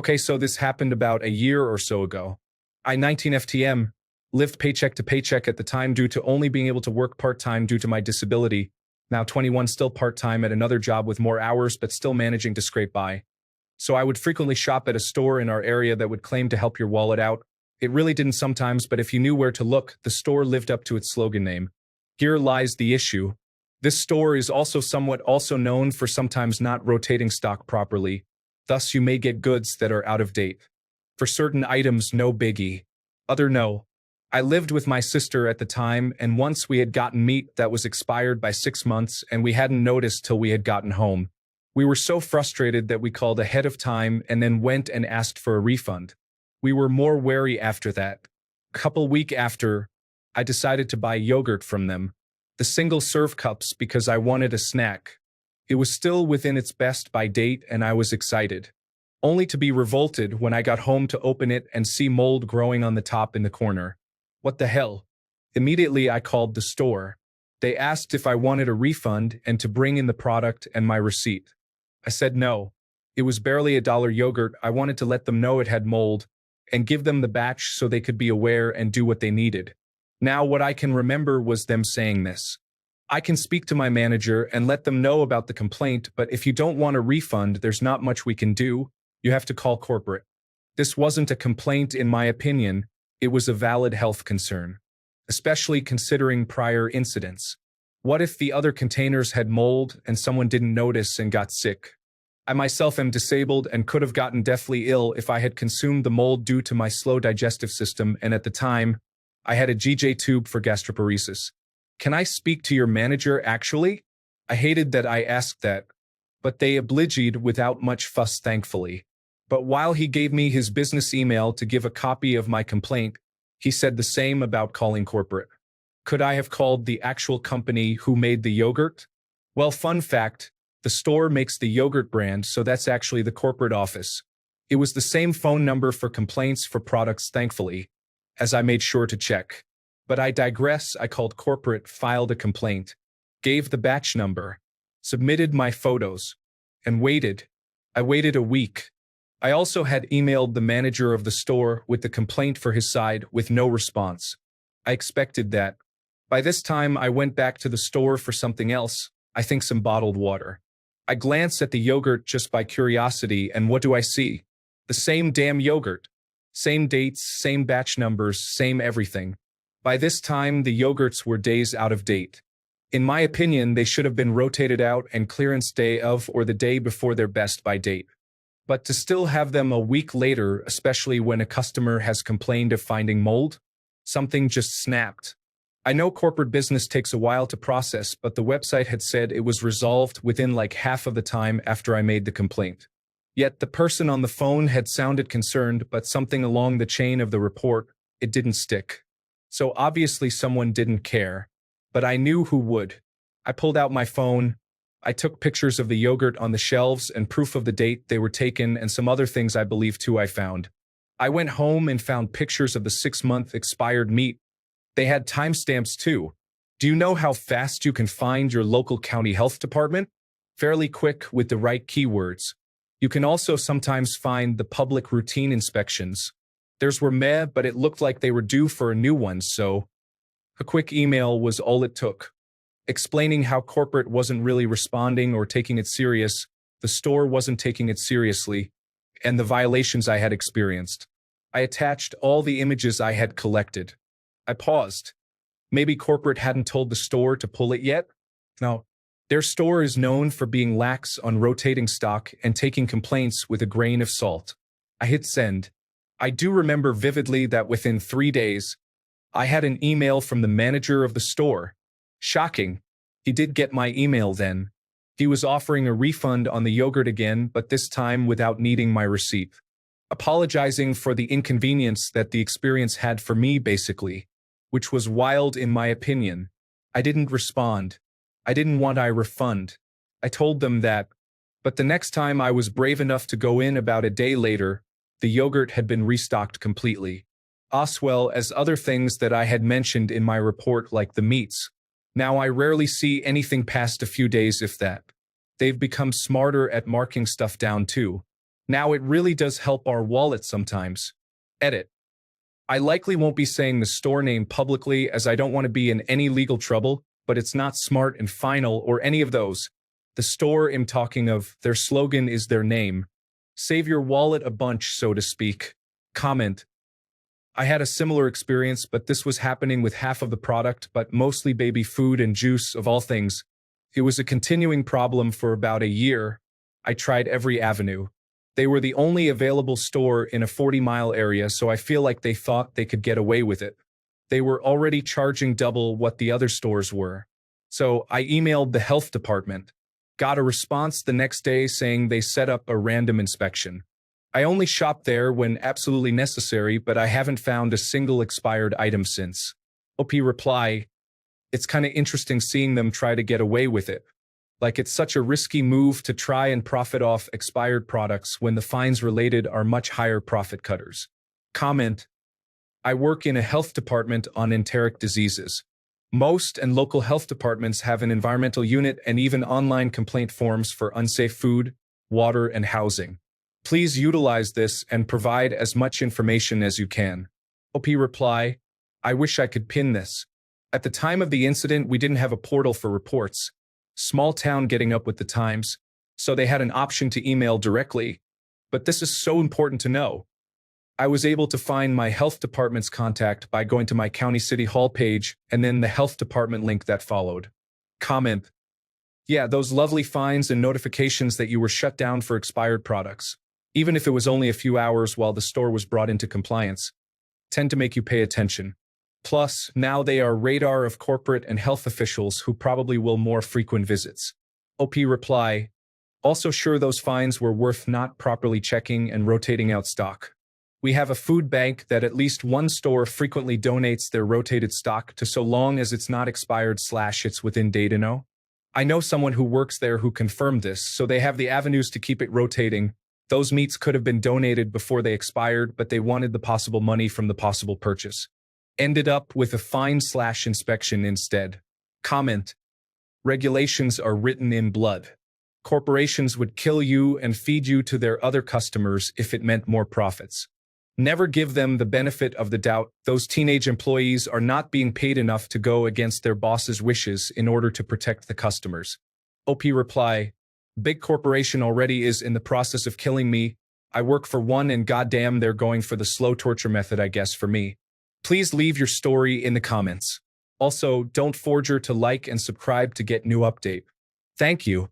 Okay, so this happened about a year or so ago. I 19 FTM, lived paycheck to paycheck at the time due to only being able to work part-time due to my disability. Now 21, still part-time at another job with more hours but still managing to scrape by. So I would frequently shop at a store in our area that would claim to help your wallet out. It really didn't sometimes, but if you knew where to look, the store lived up to its slogan name. Here lies the issue. This store is also somewhat also known for sometimes not rotating stock properly. Thus, you may get goods that are out of date. For certain items, no biggie. Other no. I lived with my sister at the time, and once we had gotten meat that was expired by 6 months, and we hadn't noticed till we had gotten home. We were so frustrated that we called ahead of time and then went and asked for a refund. We were more wary after that. Couple week after, I decided to buy yogurt from them. The single-serve cups because I wanted a snack. It was still within its best by date and I was excited. Only to be revolted when I got home to open it and see mold growing on the top in the corner. What the hell? Immediately I called the store. They asked if I wanted a refund and to bring in the product and my receipt. I said no. It was barely $1 yogurt. I wanted to let them know it had mold and give them the batch so they could be aware and do what they needed. Now what I can remember was them saying this. I can speak to my manager and let them know about the complaint, but if you don't want a refund, there's not much we can do. You have to call corporate. This wasn't a complaint in my opinion. It was a valid health concern, especially considering prior incidents. What if the other containers had mold and someone didn't notice and got sick? I myself am disabled and could have gotten deathly ill if I had consumed the mold due to my slow digestive system, and at the time, I had a GJ tube for gastroparesis. Can I speak to your manager actually? I hated that I asked that, but they obliged without much fuss thankfully. But while he gave me his business email to give a copy of my complaint, he said the same about calling corporate. Could I have called the actual company who made the yogurt? Well, fun fact, the store makes the yogurt brand, so that's actually the corporate office. It was the same phone number for complaints for products thankfully, as I made sure to check. But I digress. I called corporate, filed a complaint, gave the batch number, submitted my photos, and waited. I waited a week. I also had emailed the manager of the store with the complaint for his side with no response. I expected that. By this time, I went back to the store for something else, I think some bottled water. I glanced at the yogurt just by curiosity, and what do I see? The same damn yogurt. Same dates, same batch numbers, same everything. By this time, the yogurts were days out of date. In my opinion, they should have been rotated out and clearance day of or the day before their best by date. But to still have them a week later, especially when a customer has complained of finding mold, something just snapped. I know corporate business takes a while to process, but the website had said it was resolved within like half of the time after I made the complaint. Yet the person on the phone had sounded concerned, but something along the chain of the report, it didn't stick. So obviously someone didn't care, but I knew who would. I pulled out my phone. I took pictures of the yogurt on the shelves and proof of the date they were taken and some other things I believe too I found. I went home and found pictures of the 6-month expired meat. They had timestamps too. Do you know how fast you can find your local county health department? Fairly quick with the right keywords. You can also sometimes find the public routine inspections. Theirs were meh, but it looked like they were due for a new one, so a quick email was all it took. Explaining how corporate wasn't really responding or taking it serious, the store wasn't taking it seriously, and the violations I had experienced. I attached all the images I had collected. I paused. Maybe corporate hadn't told the store to pull it yet? No. Their store is known for being lax on rotating stock and taking complaints with a grain of salt. I hit send. I do remember vividly that within 3 days, I had an email from the manager of the store. Shocking. He did get my email then. He was offering a refund on the yogurt again, but this time without needing my receipt. Apologizing for the inconvenience that the experience had for me, basically, which was wild in my opinion. I didn't respond. I didn't want a refund. I told them that. But the next time I was brave enough to go in about a day later, the yogurt had been restocked completely. As well as other things that I had mentioned in my report like the meats. Now I rarely see anything past a few days if that. They've become smarter at marking stuff down too. Now it really does help our wallet sometimes. Edit. I likely won't be saying the store name publicly as I don't want to be in any legal trouble, but it's not smart and final or any of those. The store I'm talking of, their slogan is their name. Save your wallet a bunch, so to speak. Comment. I had a similar experience, but this was happening with half of the product, but mostly baby food and juice of all things. It was a continuing problem for about a year. I tried every avenue. They were the only available store in a 40-mile area, so I feel like they thought they could get away with it. They were already charging double what the other stores were. So I emailed the health department. Got a response the next day saying they set up a random inspection. I only shopped there when absolutely necessary, but I haven't found a single expired item since. OP reply, it's kind of interesting seeing them try to get away with it. Like it's such a risky move to try and profit off expired products when the fines related are much higher profit cutters. Comment. I work in a health department on enteric diseases. Most and local health departments have an environmental unit and even online complaint forms for unsafe food, water, and housing. Please utilize this and provide as much information as you can. OP reply, I wish I could pin this. At the time of the incident, we didn't have a portal for reports. Small town getting up with the times, so they had an option to email directly. But this is so important to know. I was able to find my health department's contact by going to my county city hall page and then the health department link that followed. Comment. Yeah, those lovely fines and notifications that you were shut down for expired products, even if it was only a few hours while the store was brought into compliance, tend to make you pay attention. Plus, now they are radar of corporate and health officials who probably will more frequent visits. OP reply, also sure those fines were worth not properly checking and rotating out stock. We have a food bank that at least one store frequently donates their rotated stock to so long as it's not expired / it's within date. I know someone who works there who confirmed this, so they have the avenues to keep it rotating. Those meats could have been donated before they expired, but they wanted the possible money from the possible purchase. Ended up with a fine / inspection instead. Comment. Regulations are written in blood. Corporations would kill you and feed you to their other customers if it meant more profits. Never give them the benefit of the doubt. Those teenage employees are not being paid enough to go against their boss's wishes in order to protect the customers. OP reply, big corporation already is in the process of killing me. I work for one and goddamn they're going for the slow torture method, I guess, for me. Please leave your story in the comments. Also, don't forget to like and subscribe to get new update. Thank you.